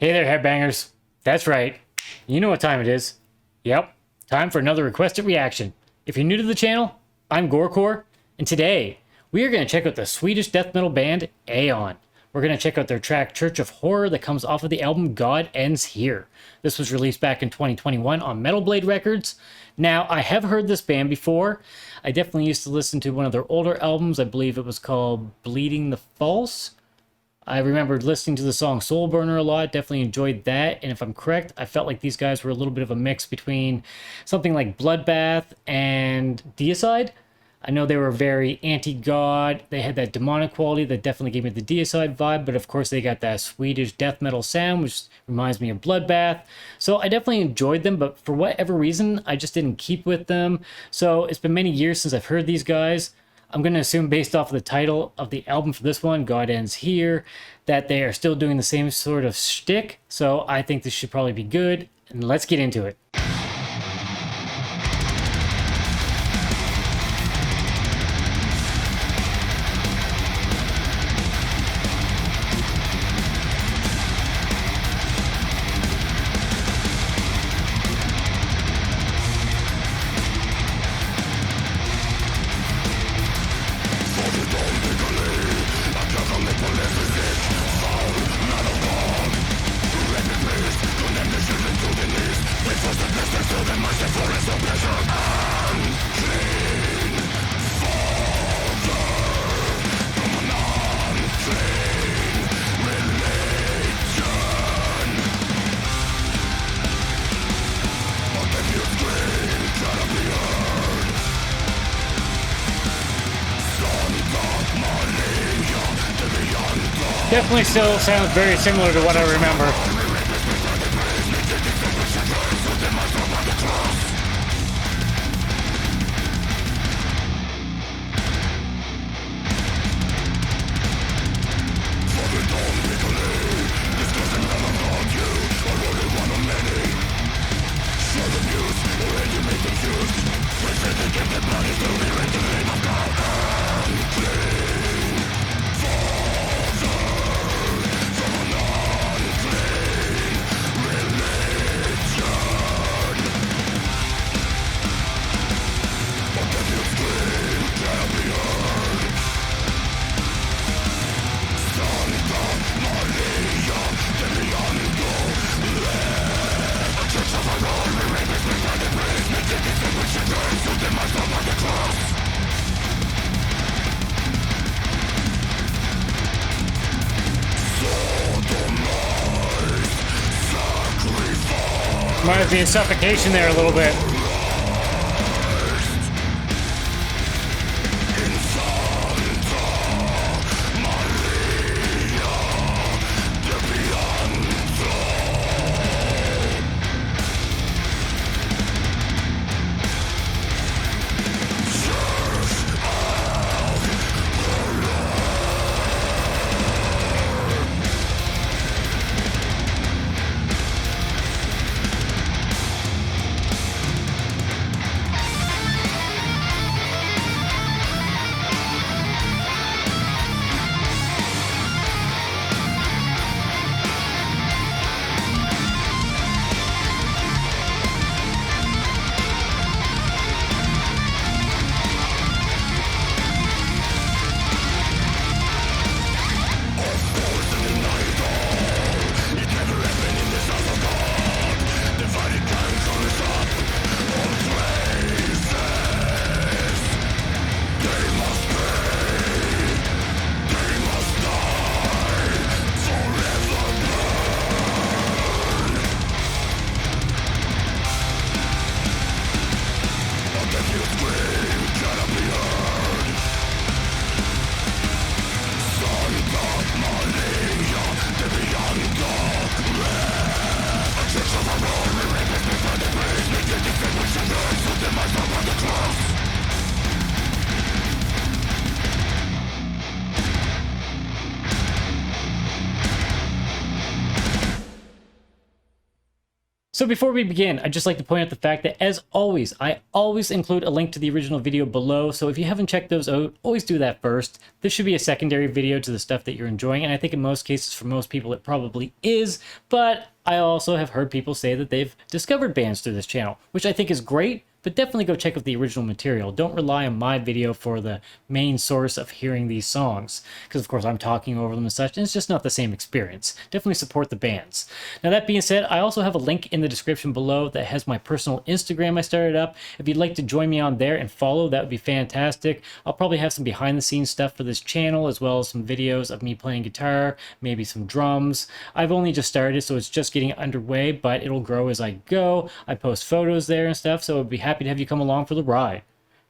Hey there, headbangers. That's right. You know what time it is. Yep, time for another requested reaction. If you're new to the channel, I'm GoreCore, and today we are going to check out the Swedish death metal band Aeon. We're going to check out their track Church of Horror that comes off of the album God Ends Here. This was released back in 2021 on Metal Blade Records. Now, I have heard this band before. I definitely used to listen to one of their older albums. I believe it was called Bleeding the False. I remembered listening to the song Soul Burner a lot, definitely enjoyed that, and if I'm correct, I felt like these guys were a little bit of a mix between something like Bloodbath and Deicide. I know they were very anti-god, they had that demonic quality that definitely gave me the Deicide vibe, but of course they got that Swedish death metal sound, which reminds me of Bloodbath. So I definitely enjoyed them, but for whatever reason, I just didn't keep with them. So it's been many years since I've heard these guys. I'm going to assume, based off of the title of the album for this one, God Ends Here, that they are still doing the same sort of shtick. So I think this should probably be good. And let's get into it. Definitely still sounds very similar to what I remember. Reminds me of Suffocation there a little bit. So before we begin, I'd just like to point out the fact that, as always, I always include a link to the original video below, so if you haven't checked those out, always do that first. This should be a secondary video to the stuff that you're enjoying, and I think in most cases, for most people, it probably is, but I also have heard people say that they've discovered bands through this channel, which I think is great. But definitely go check out the original material. Don't rely on my video for the main source of hearing these songs, because of course I'm talking over them and such, and it's just not the same experience. Definitely support the bands. Now that being said, I also have a link in the description below that has my personal Instagram I started up. If you'd like to join me on there and follow, that would be fantastic. I'll probably have some behind the scenes stuff for this channel, as well as some videos of me playing guitar, maybe some drums. I've only just started, so it's just getting underway, but it'll grow as I go. I post photos there and stuff, so I'd be happy to have you come along for the ride.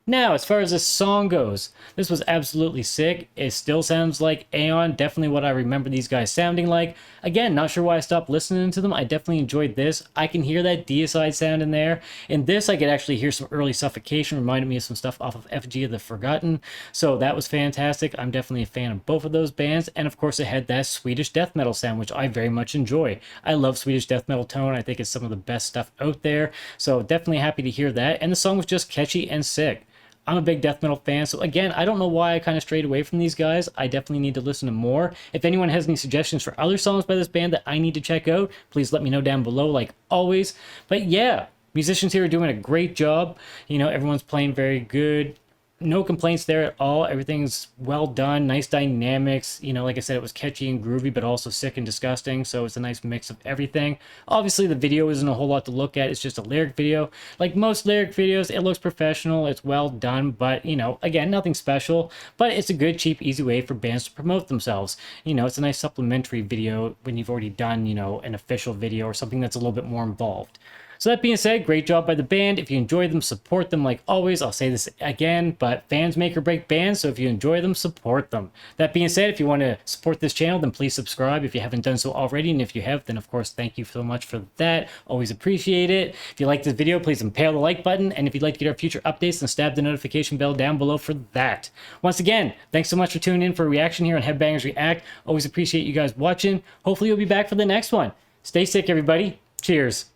Now, as far as this song goes, this was absolutely sick. It still sounds like Aeon, definitely what I remember these guys sounding like. Again, not sure why I stopped listening to them. I definitely enjoyed this. I can hear that deicide sound in there. In this, I could actually hear some early Suffocation, reminded me of some stuff off of FG of the Forgotten. So that was fantastic. I'm definitely a fan of both of those bands. And of course, it had that Swedish death metal sound, which I very much enjoy. I love Swedish death metal tone. I think it's some of the best stuff out there. So definitely happy to hear that. And the song was just catchy and sick. I'm a big death metal fan, so again, I don't know why I kind of strayed away from these guys. I definitely need to listen to more. If anyone has any suggestions for other songs by this band that I need to check out, please let me know down below, like always. But yeah, musicians here are doing a great job. You know, everyone's playing very good. No complaints there at all. Everything's well done, nice dynamics. You know, like I said, it was catchy and groovy, but also sick and disgusting. So it's a nice mix of everything. Obviously, the video isn't a whole lot to look at. It's just a lyric video. Like most lyric videos, it looks professional. It's well done, but, you know, again, nothing special. But it's a good, cheap, easy way for bands to promote themselves. You know, it's a nice supplementary video when you've already done, you know, an official video or something that's a little bit more involved. So that being said, great job by the band. If you enjoy them, support them like always. I'll say this again, but fans make or break bands, so if you enjoy them, support them. That being said, if you want to support this channel, then please subscribe if you haven't done so already, and if you have, then of course, thank you so much for that. Always appreciate it. If you like this video, please impale the like button, and if you'd like to get our future updates, then stab the notification bell down below for that. Once again, thanks so much for tuning in for a reaction here on Headbangers React. Always appreciate you guys watching. Hopefully you'll be back for the next one. Stay sick, everybody. Cheers.